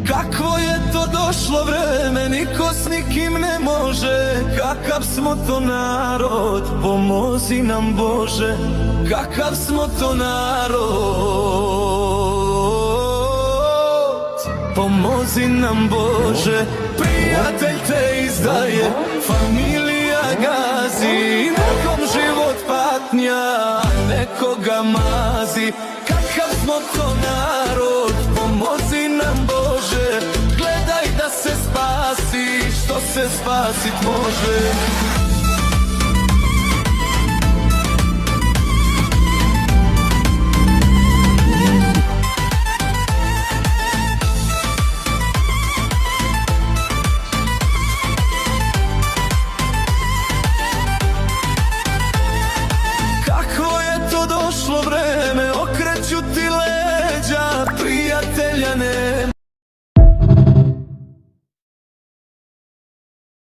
Kakvo je to došlo vreme, niko s nikim ne može. Kakav smo to narod, pomozi nam Bože. Kakav smo to narod, pomozi nam Bože. Prijatelj te izdaje, familija gazi, nekom život patnja, nekoga mazi. Kakav smo to narod, pomozi nam Bože. Gledaj da se spasi, što se spasit može.